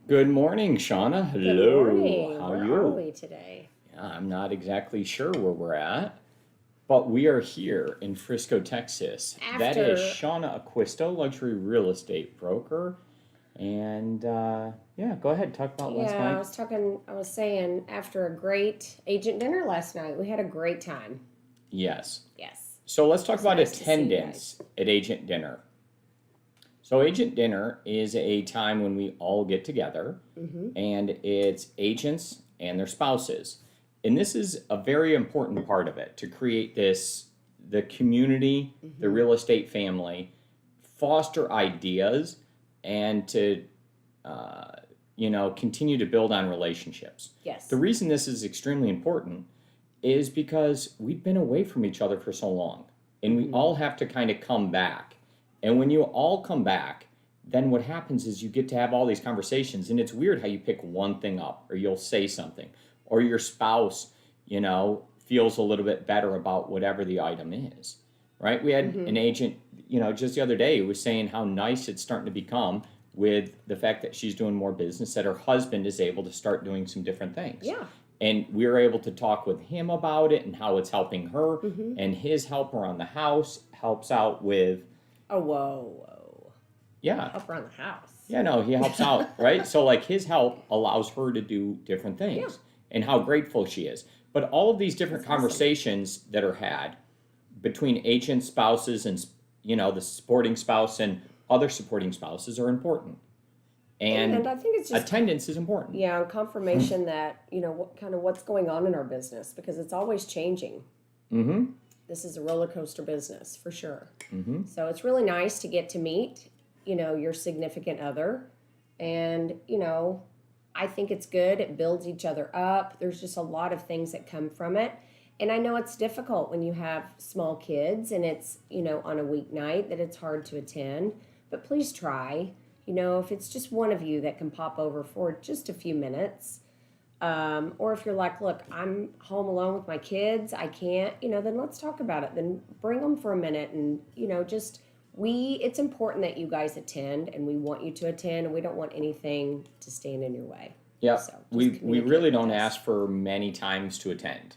Good morning, Shauna. Good Hello. morning. How Where are you? are we today? Yeah, I'm not exactly sure where we're at, but we are here in Frisco, Texas. That is After, Shana Acquisto, luxury real estate broker. And yeah, go ahead, talk about last yeah, night. I was saying, after a great agent dinner last night, we had a great time. Yes. Yes. So let's talk It's about nice to see you attendance at agent dinner. So agent dinner is a time when we all get together, and it's agents and their spouses. And this is a very important part of it to create the community, the real estate family, foster ideas, and to continue to build on relationships. Yes. The reason this is extremely important is because we've been away from each other for so long, and we all have to kind of come back. And when you all come back, then what happens is you get to have all these conversations, and it's weird how you pick one thing up, or you'll say something, or your spouse, feels a little bit better about whatever the item is, right? We had an agent, just the other day who was saying how nice it's starting to become with the fact that she's doing more business, that her husband is able to start doing some different things. Yeah. And we were able to talk with him about it and how it's helping her, and his help around the house helps out with, Oh, whoa. yeah. Up around the house. Yeah, no, he helps out, right? So, like, his help allows her to do different things and how grateful she is. But all of these different That's awesome. conversations that are had between agent spouses and, the supporting spouse and other supporting spouses are important. And I think it's just attendance is important. yeah, confirmation that what's going on in our business, because it's always changing. Mm-hmm. This is a roller coaster business for sure. Mm-hmm. So it's really nice to get to meet, your significant other. And, I think it's good. It builds each other up. There's just a lot of things that come from it. And I know it's difficult when you have small kids and it's, on a weeknight that it's hard to attend. But please try. If it's just one of you that can pop over for just a few minutes. Or if you're like, look, I'm home alone with my kids, I can't, then let's talk about it. Then bring them for a minute and, it's important that you guys attend, and we want you to attend, and we don't want anything to stand in your way. Yeah, So just we communicate really with don't us. ask for many times to attend,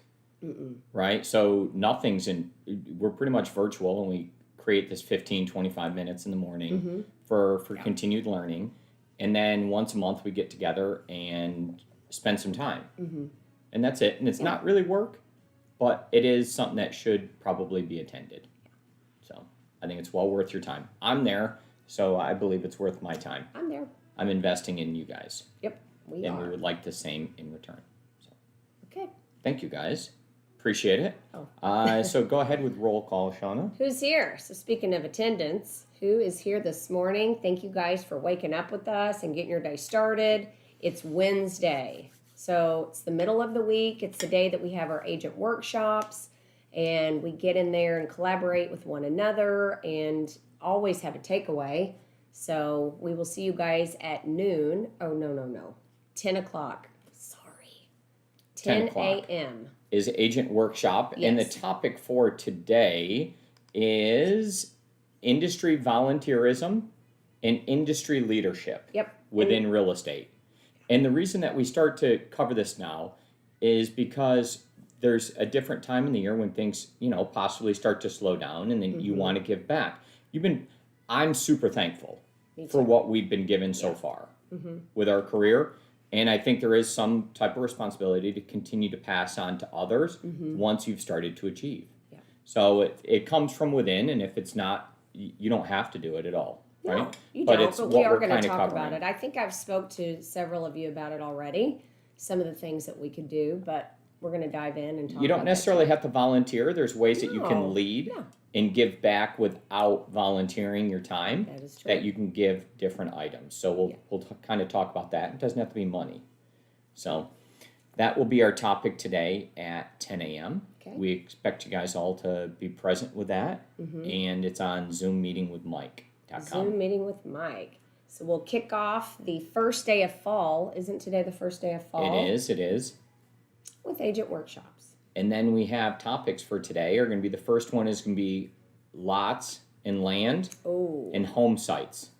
right? So we're pretty much virtual, and we create this 15, 25 minutes in the morning for continued learning. And then once a month we get together and spend some time. And that's it. And it's not really work, but it is something that should probably be attended. So I think it's well worth your time. I'm there, so I believe it's worth my time. I'm there. I'm investing in you guys, Yep, we and are. we would like the same in return. So Okay. thank you guys. Appreciate it. Oh. So go ahead with roll call, Shauna. Who's here? So speaking of attendance, who is here this morning? Thank you guys for waking up with us and getting your day started. It's Wednesday. So it's the middle of the week. It's the day that we have our agent workshops, and we get in there and collaborate with one another and always have a takeaway. So we will see you guys at noon. Oh, no. 10 o'clock. Sorry. 10 o'clock. a.m. Is agent workshop, and the Yes. topic for today is industry volunteerism and industry leadership Yep. within real estate. And the reason that we start to cover this now is because there's a different time in the year when things, possibly start to slow down, and then you want to give back. I'm super thankful for what we've been given so far with our career. And I think there is some type of responsibility to continue to pass on to others once you've started to achieve. Yeah. So it comes from within, and if it's not, you don't have to do it at all, right? No, you But don't, it's but what we are we're going to kinda talk covering. about it. I think I've spoke to several of you about it already, some of the things that we could do, but we're going to dive in and talk You don't about necessarily that have to volunteer. There's ways that you No. can lead Yeah. and give back without volunteering your time. That is true. That you can give different items. So we'll kind of talk about that. It doesn't have to be money. So that will be our topic today at 10 a.m. Okay. We expect you guys all to be present with that. And it's on Zoom meeting with Mike.com. Zoom meeting with Mike. So we'll kick off the first day of fall. Isn't today the first day of fall? It is. With agent workshops. And then we have topics for today are going to be, the first one is going to be lots and land Oh. and home sites.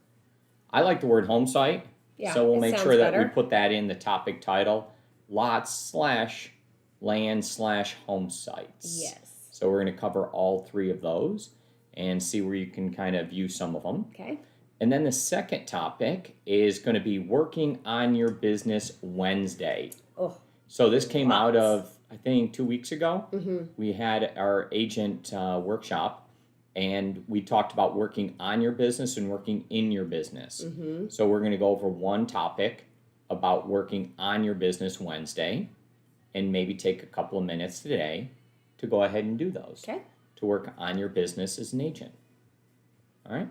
I like the word home site Yeah, So we'll it make sounds sure that we better. put that in the topic title, lots/land/home sites. Yes. So we're going to cover all three of those and see where you can kind of view some of them. Okay. And then the second topic is going to be working on your business Wednesday. Oh, So this came out lots. of, I think, 2 weeks ago. Mm-hmm. We had our agent workshop, and we talked about working on your business and working in your business. Mm-hmm. So we're going to go over one topic about working on your business Wednesday, and maybe take a couple of minutes today to go ahead and do those. Okay. To work on your business as an agent. All right?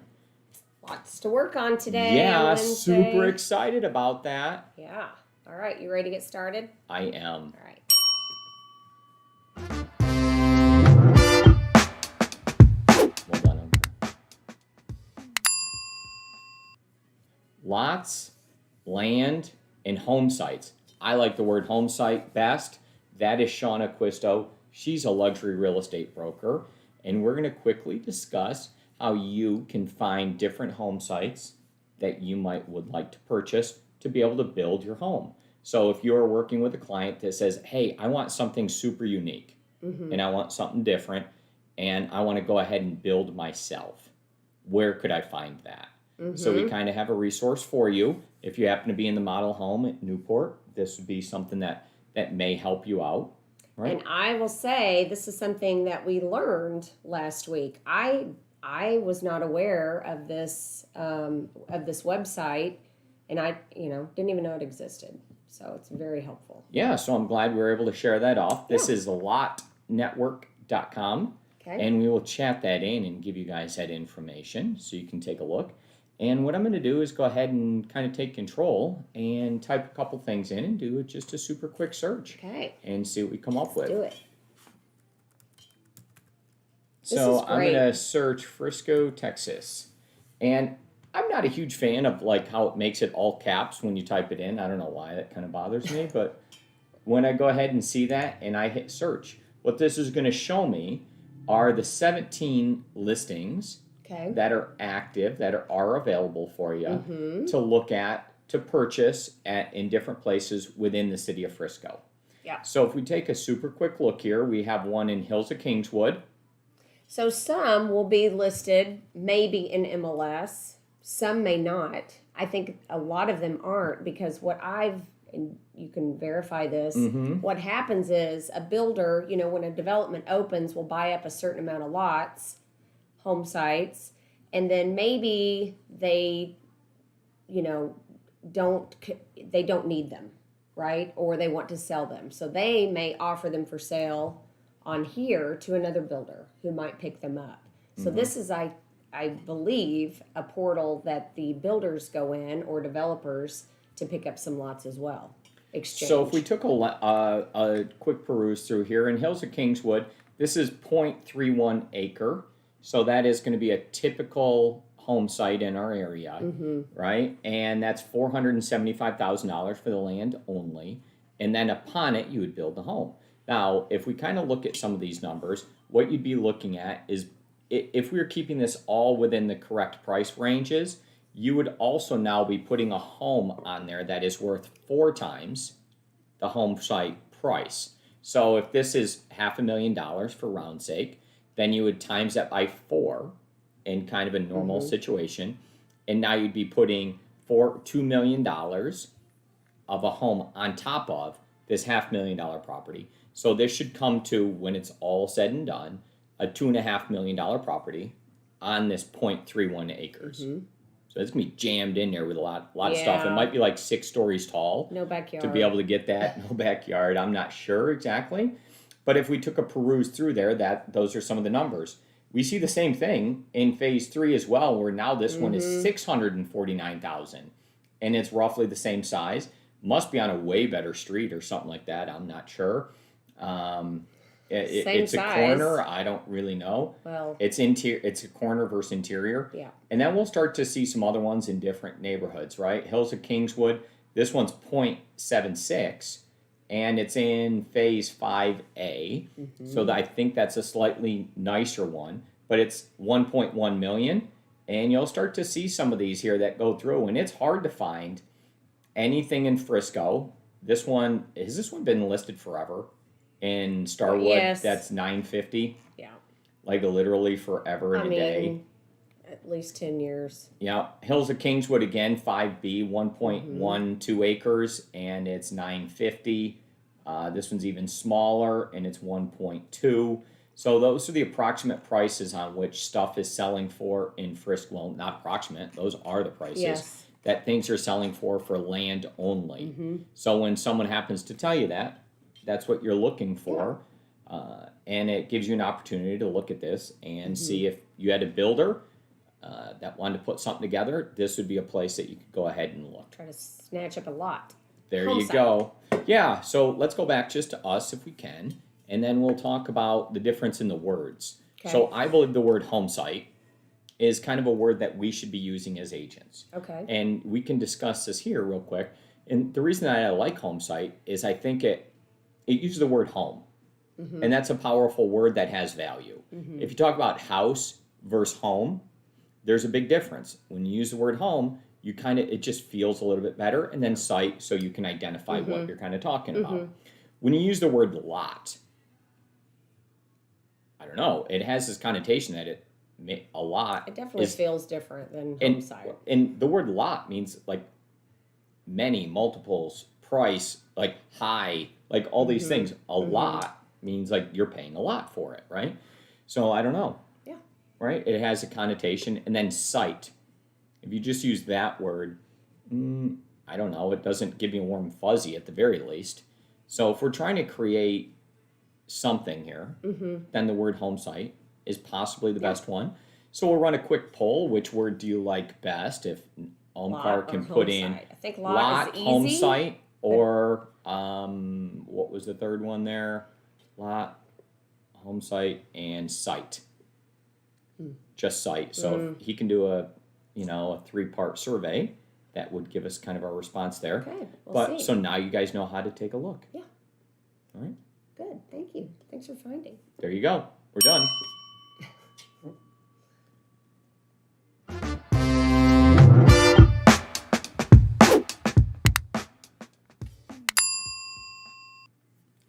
Lots to work on today. Yeah, Wednesday. super excited about that. Yeah. All right, you ready to get started? I am. All right. Well done. Lots, land, and home sites. I like the word home site best. That is Shana Acquisto. She's a luxury real estate broker, and we're going to quickly discuss how you can find different home sites that you would like to purchase to be able to build your home. So if you're working with a client that says, hey, I want something super unique, Mm-hmm. and I want something different, and I want to go ahead and build myself, where could I find that? Mm-hmm. So we kind of have a resource for you. If you happen to be in the model home at Newport, this would be something that may help you out. Right? And I will say this is something that we learned last week. I was not aware of this website, and I didn't even know it existed. So it's very helpful. Yeah, so I'm glad we were able to share that off. This is lotnetwork.com, Okay. and we will chat that in and give you guys that information so you can take a look. And what I'm going to do is go ahead and kind of take control and type a couple things in and do just a super quick search Okay. and see what we come up with. Do it. So is I'm great. going to search Frisco, Texas. And I'm not a huge fan of like how it makes it all caps when you type it in. I don't know why, that kind of bothers me. But when I go ahead and see that and I hit search, what this is going to show me are the 17 listings Okay. that are active, that are available for you Mm-hmm. to look at, to purchase in different places within the city of Frisco. Yeah. So if we take a super quick look here, we have one in Hills of Kingswood. So some will be listed maybe in MLS. Some may not. I think a lot of them aren't because and you can verify this, what happens is a builder, when a development opens, will buy up a certain amount of lots, home sites, and then maybe they, don't need them, right? Or they want to sell them. So they may offer them for sale on here to another builder who might pick them up. So this is, I believe, a portal that the builders go in or developers to pick up some lots as well. Exchange. So if we took a quick peruse through here in Hills of Kingswood, this is 0.31 acre. So that is going to be a typical home site in our area, right? And that's $475,000 for the land only. And then upon it, you would build the home. Now, if we kind of look at some of these numbers, what you'd be looking at is if we were keeping this all within the correct price ranges, you would also now be putting a home on there that is worth 4 times the home site price. So if this is $500,000 for round sake, then you would times that by 4 in kind of a normal situation, and now you'd be putting $2 million of a home on top of this $500,000 property. So this should come to, when it's all said and done, a $2.5 million property on this 0.31 acres. So it's gonna be jammed in there with a lot of stuff. It Yeah. might be like 6 stories tall No backyard. to be able to get that. No backyard. I'm not sure exactly, but if we took a peruse through there, those are some of the numbers. We see the same thing in phase 3 as well, where now this one is 649,000, and it's roughly the same size. Must be on a way better street or something like that. I'm not sure. It's size. a corner. I don't really know. Well, It's a corner versus interior. yeah. And then we'll start to see some other ones in different neighborhoods, right? Hills of Kingswood. This one's 0.76, and it's in phase 5A. So I think that's a slightly nicer one, but it's 1.1 million. And you'll start to see some of these here that go through, and it's hard to find anything in Frisco. This one has this one been listed forever in Starwood? Yes. That's $950. Yeah. Like literally forever and a day. At least 10 years. Yeah. Hills of Kingswood again, 5B, 1.12 acres, and it's $950. This one's even smaller, and it's 1.2. So those are the approximate prices on which stuff is selling for in Frisco. Well, not approximate; those are the prices Yes. that things are selling for land only. So when someone happens to tell you that, that's what you're looking for, and it gives you an opportunity to look at this and see if you had a builder that wanted to put something together. This would be a place that you could go ahead and look. Try to snatch up a lot. There Home you site. go. Yeah, so let's go back just to us if we can, and then we'll talk about the difference in the words. Okay. So I believe the word home site is kind of a word that we should be using as agents. Okay. And we can discuss this here real quick. And the reason that I like home site is I think it uses the word home. And that's a powerful word that has value. If you talk about house versus home, there's a big difference. When you use the word home, you kind of, it just feels a little bit better. And then site, so you can identify what you're kind of talking about. When you use the word lot, I don't know, it has this connotation that a lot It definitely is, feels different than home and, site. and the word lot means like many, multiples, price, like high, like all these things. A lot means like you're paying a lot for it, right? So I don't know. Yeah. Right? It has a connotation. And then site. If you just use that word, I don't know, it doesn't give you a warm fuzzy at the very least. So if we're trying to create something here, then the word home site is possibly the best one. So we'll run a quick poll. Which word do you like best? If Omkar can put in I think lot is home easy. site, or what was the third one there? Lot, home site, and site. Just site. So if he can do a 3-part survey, that would give us kind of our response there. Okay, we'll But see. so now you guys know how to take a look. Yeah. All right. Good. Thank you. Thanks for finding. There you go. We're done.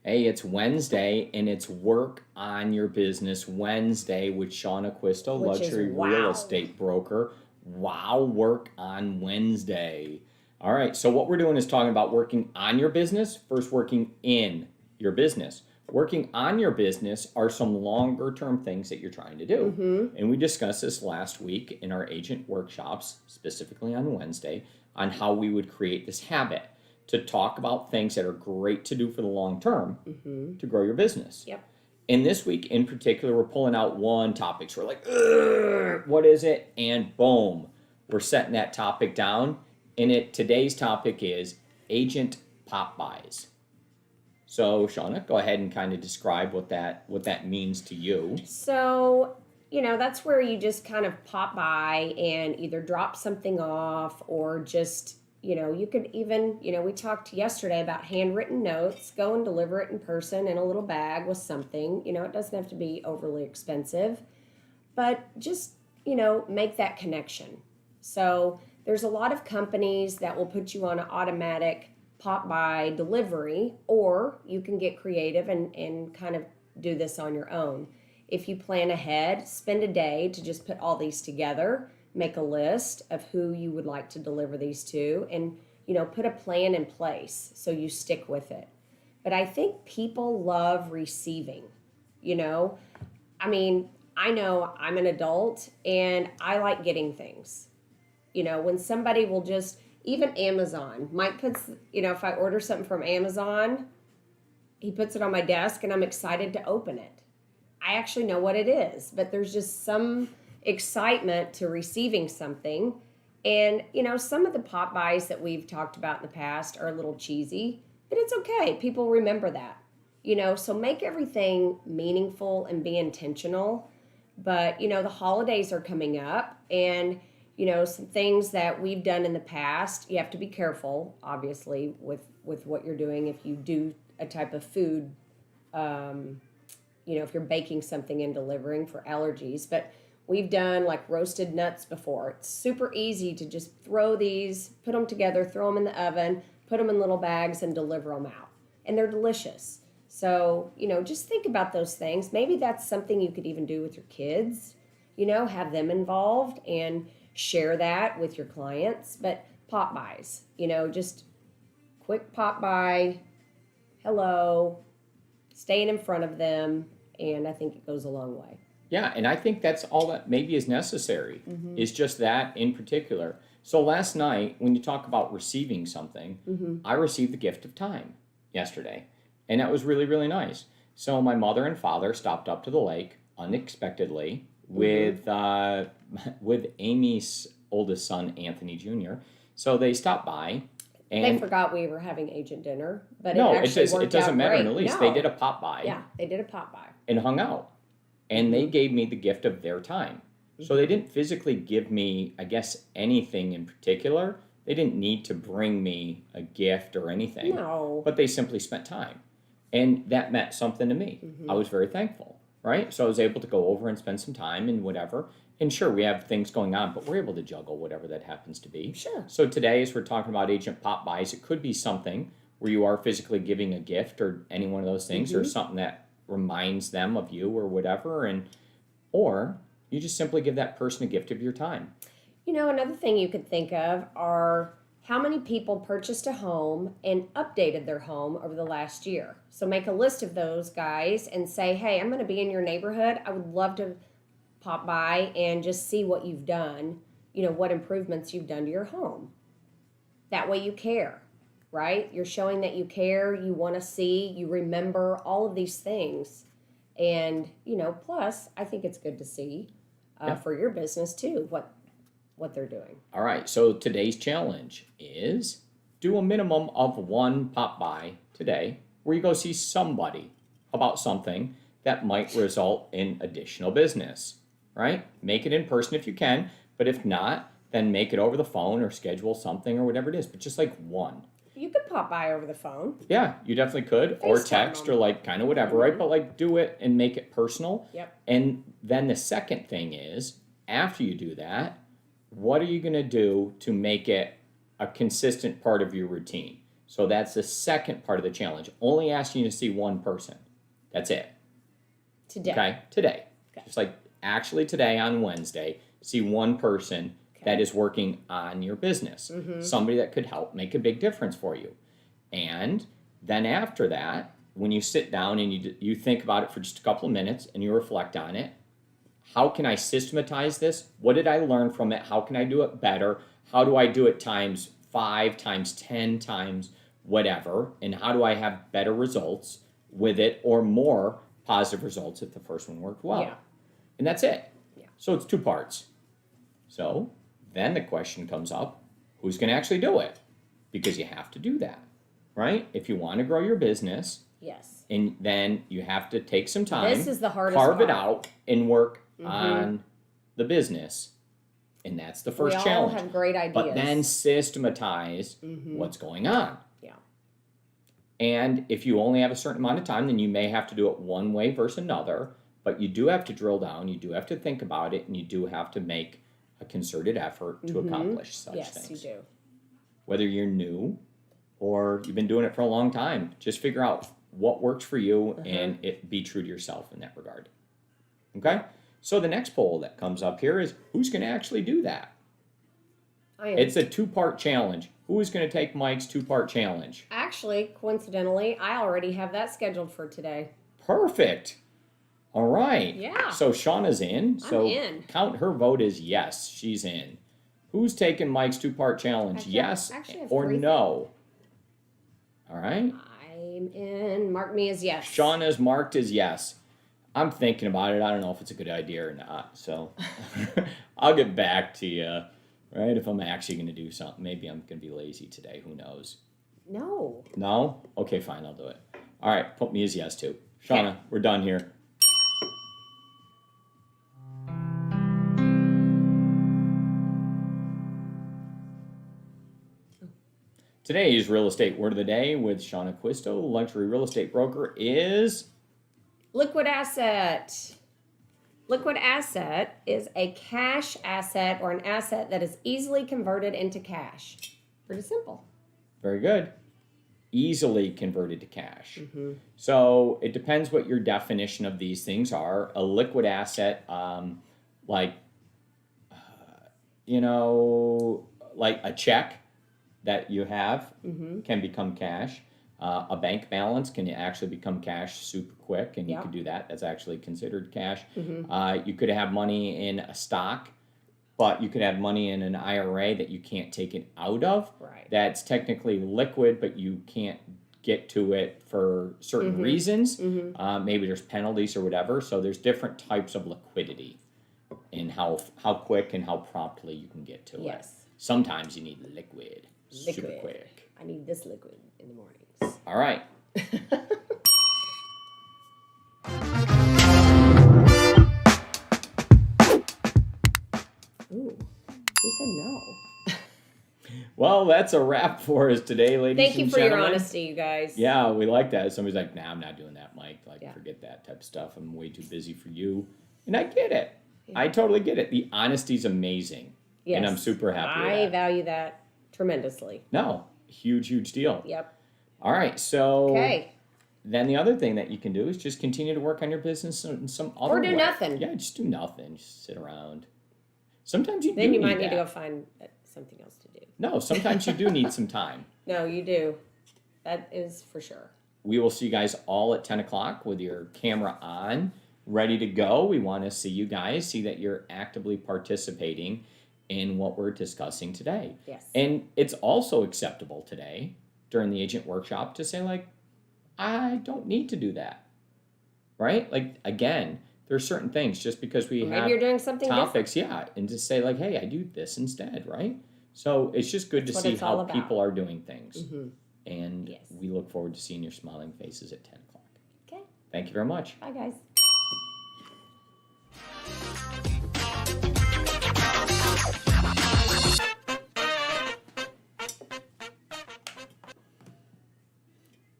Hey, it's Wednesday, and it's Work on Your Business Wednesday with Shana Acquisto, Which is luxury wow. real estate broker. Wow, work on Wednesday. All right, so what we're doing is talking about working on your business versus working in your business. Working on your business are some longer term things that you're trying to do. And we discussed this last week in our agent workshops, specifically on Wednesday, on how we would create this habit to talk about things that are great to do for the long term to grow your business. Yep. And this week in particular, we're pulling out one topic. So we're like, "Ugh, what is it?" And boom, we're setting that topic down. And today's topic is agent pop buys. So Shauna, go ahead and kind of describe what that means to you. So, that's where you just kind of pop by and either drop something off or just, you could even, we talked yesterday about handwritten notes, go and deliver it in person in a little bag with something. It doesn't have to be overly expensive, but just, make that connection. So there's a lot of companies that will put you on an automatic pop by delivery, or you can get creative and kind of do this on your own. If you plan ahead, spend a day to just put all these together, make a list of who you would like to deliver these to, and put a plan in place so you stick with it. But I think people love receiving. I know I'm an adult and I like getting things. When somebody will just, even Amazon, Mike puts, if I order something from Amazon, he puts it on my desk and I'm excited to open it. I actually know what it is, but there's just some excitement to receiving something. And, some of the pop buys that we've talked about in the past are a little cheesy, but it's okay. People remember that, so make everything meaningful and be intentional. But, the holidays are coming up, and some things that we've done in the past, you have to be careful, obviously, with what you're doing. If you do a type of food, if you're baking something and delivering for allergies. But We've done like roasted nuts before. It's super easy to just throw these, put them together, throw them in the oven, put them in little bags and deliver them out. And they're delicious. So, just think about those things. Maybe that's something you could even do with your kids, have them involved and share that with your clients. But pop buys, just quick pop by, hello, staying in front of them. And I think it goes a long way. Yeah, and I think that's all that maybe is necessary, is just that in particular. So last night, when you talk about receiving something, I received the gift of time yesterday, and that was really, really nice. So my mother and father stopped up to the lake unexpectedly with Amy's oldest son, Anthony Jr. So they stopped by. And they forgot we were having agent dinner, but no, it doesn't matter in the great. least. No. They did a pop by. Yeah, they did a pop by. And hung out. And they gave me the gift of their time. So they didn't physically give me, I guess, anything in particular. They didn't need to bring me a gift or anything. No. But they simply spent time. And that meant something to me. I was very thankful, right? So I was able to go over and spend some time and whatever. And sure, we have things going on, but we're able to juggle whatever that happens to be. Sure. So today, as we're talking about agent pop buys, it could be something where you are physically giving a gift or any one of those things, or something that reminds them of you or whatever, or you just simply give that person a gift of your time. Another thing you could think of are how many people purchased a home and updated their home over the last year. So make a list of those guys and say, hey, I'm going to be in your neighborhood. I would love to pop by and just see what you've done, what improvements you've done to your home. That way you care. Right? You're showing that you care, you want to see, you remember all of these things. And, plus, I think it's good to see for your business, too, what they're doing. All right, so today's challenge is do a minimum of one pop by today where you go see somebody about something that might result in additional business, right? Make it in person if you can, but if not, then make it over the phone or schedule something or whatever it is, but just like one. You could pop by over the phone. Yeah, you definitely could, or text, or like kind of whatever, right? But like do it and make it personal. Yep. And then the second thing is, after you do that, what are you going to do to make it a consistent part of your routine? So that's the second part of the challenge. Only asking you to see one person. That's it. Today. Okay? Today. Okay. Just like actually today on Wednesday, see one person that is working on your business. Somebody that could help make a big difference for you. And then after that, when you sit down and you think about it for just a couple of minutes and you reflect on it, how can I systematize this? What did I learn from it? How can I do it better? How do I do it times 5, times 10, times whatever? And how do I have better results with it, or more positive results if the first one worked well? Yeah. And that's it. Yeah. So it's 2 parts. So then the question comes up, who's going to actually do it? Because you have to do that, right? If you want to grow your business, yes, and then you have to take some time. This is the hardest carve part. it out and work on the business. And that's the first challenge. We all have great ideas. But then systematize what's going on. Yeah. And if you only have a certain amount of time, then you may have to do it one way versus another. But you do have to drill down, you do have to think about it, and you do have to make a concerted effort to accomplish such things. Yes, you do. Whether you're new or you've been doing it for a long time, just figure out what works for you and be true to yourself in that regard. Okay? So the next poll that comes up here is, who's going to actually do that? It's a 2-part challenge. Who is going to take Mike's 2-part challenge? Actually, coincidentally, I already have that scheduled for today. Perfect. All right. Yeah. So Shauna's in. So I'm in. Count her vote as yes, she's in. Who's taking Mike's 2-part challenge? Yes or no? All right. I'm in. Mark me as yes. Shauna's marked as yes. I'm thinking about it. I don't know if it's a good idea or not. So I'll get back to you, right? If I'm actually going to do something. Maybe I'm going to be lazy today. Who knows? No. No? Okay, fine. I'll do it. All right. Put me as yes, too. Shana, we're done here. Today's real estate word of the day with Shana Acquisto, luxury real estate broker, is liquid asset. Liquid asset is a cash asset or an asset that is easily converted into cash. Pretty simple. Very good. Easily converted to cash. So it depends what your definition of these things are. A liquid asset, like, like a check that you have can become cash. A bank balance can actually become cash super quick, and you could do that. That's actually considered cash. You could have money in a stock, but you could have money in an IRA that you can't take it out of. Right. That's technically liquid, but you can't get to it for certain reasons. Maybe there's penalties or whatever. So there's different types of liquidity in how quick and how promptly you can get to it. Yes. Sometimes you need liquid. Super quick. I need this liquid in the mornings. All right. Ooh, who said no? Well, that's a wrap for us today, ladies Thank you and for your gentlemen. honesty, you guys. Yeah, we like that. Somebody's like, nah, I'm not doing that, Mike. Like, Yeah. forget that type of stuff. I'm way too busy for you. And I get it. I totally get it. The honesty's amazing. Yes. And I'm super happy with I that. value that tremendously. No, huge deal. Yep. All right, so Okay. then the other thing that you can do is just continue to work on your business in some other way. Or do nothing. Yeah, just do nothing. Just sit around. Sometimes you Then do you need might need to that. go find something else to do. No, sometimes you do need some time. No, you do. That is for sure. We will see you guys all at 10 o'clock with your camera on, ready to go. We want to see you guys, see that you're actively participating in what we're discussing today. Yes. And it's also acceptable today during the agent workshop to say, like, I don't need to do that. Right? Like, again, there's certain things just because we Maybe have you're doing something topics, and to say, like, hey, I do this instead, right? So it's just good That's to what see it's all how about. people are doing things. And Yes. we look forward to seeing your smiling faces at 10 o'clock. Okay. Thank you very much. Bye, guys.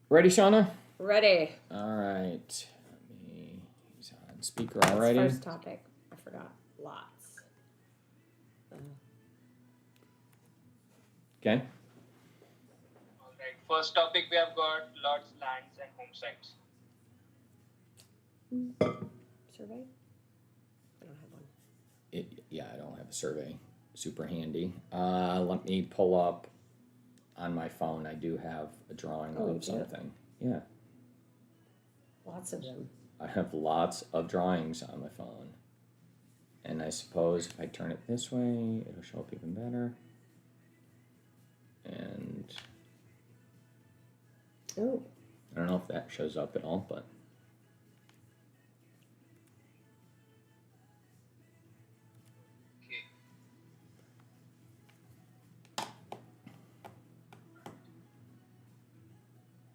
Ready, Shana? Ready. All right. He's on speaker already. First topic. I forgot. Lots. Okay. Alright, first topic we have got lots, lands, and home sites. Survey? I don't have one. Yeah, I don't have a survey. Super handy. Let me pull up on my phone. I do have a drawing Oh, you of do? something. Yeah. Lots of them. I have lots of drawings on my phone. And I suppose if I turn it this way, it'll show up even better. And Oh. I don't know if that shows up at all, but Okay.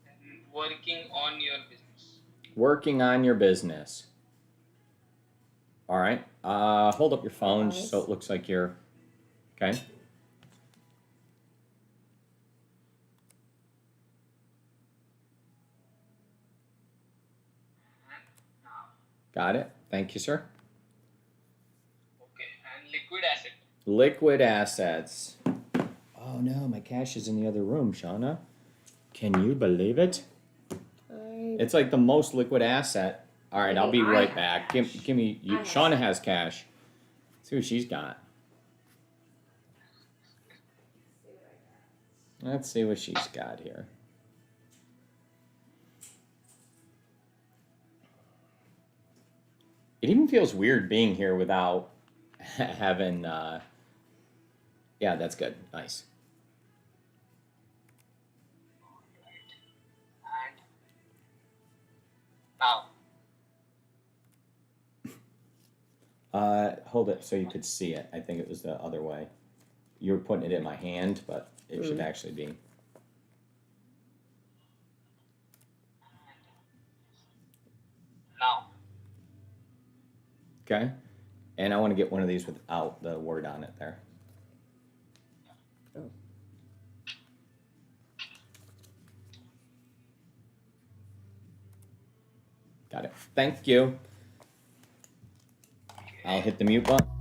And working on your business. working on your business. All right. Hold up your phone just so it looks like you're okay. Got it. Thank you, sir. Okay, and liquid asset. Liquid assets. Oh no, my cash is in the other room, Shauna. Can you believe it? It's like the most liquid asset. All right, I'll be Maybe I right have back. cash. Give me. I have Shauna has cash. Let's see what she's got. Let's see what she's got here. It even feels weird being here without having. Yeah, that's good. Nice. And now. Hold it so you could see it. I think it was the other way. You were putting it in my hand, but it should actually be. Now. Okay. And I want to get one of these without the word on it there. Oh. Got it. Thank you. I'll hit the mute button.